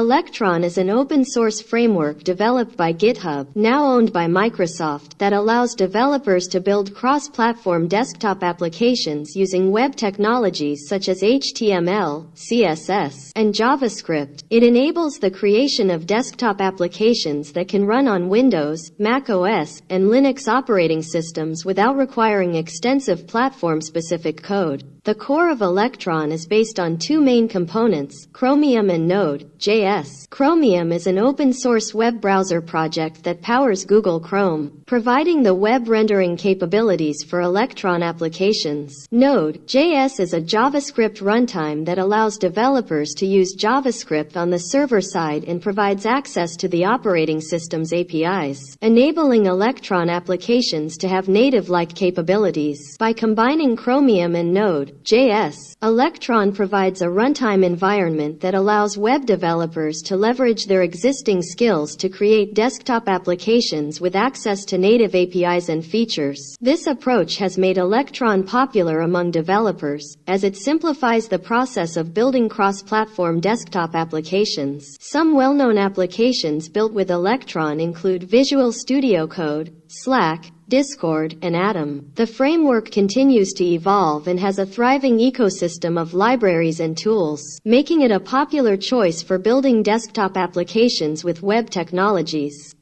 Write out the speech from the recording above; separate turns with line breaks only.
Electron is an open-source framework developed by GitHub, now owned by Microsoft, that allows developers to build cross-platform desktop applications using web technologies such as HTML, CSS, and JavaScript. It enables the creation of desktop applications that can run on Windows, Mac OS, and Linux operating systems without requiring extensive platform-specific code. The core of Electron is based on two main components, Chromium and Node.js. Chromium is an open-source web browser project that powers Google Chrome, providing the web rendering capabilities for Electron applications. Node.js is a JavaScript runtime that allows developers to use JavaScript on the server side and provides access to the operating system's APIs, enabling Electron applications to have native-like capabilities. By combining Chromium and Node.js, Electron provides a runtime environment that allows web developers to leverage their existing skills to create desktop applications with access to native APIs and features. This approach has made Electron popular among developers, as it simplifies the process of building cross-platform desktop applications. Some well-known applications built with Electron include Visual Studio Code, Slack, Discord, and Atom. The framework continues to evolve and has a thriving ecosystem of libraries and tools, making it a popular choice for building desktop applications with web technologies.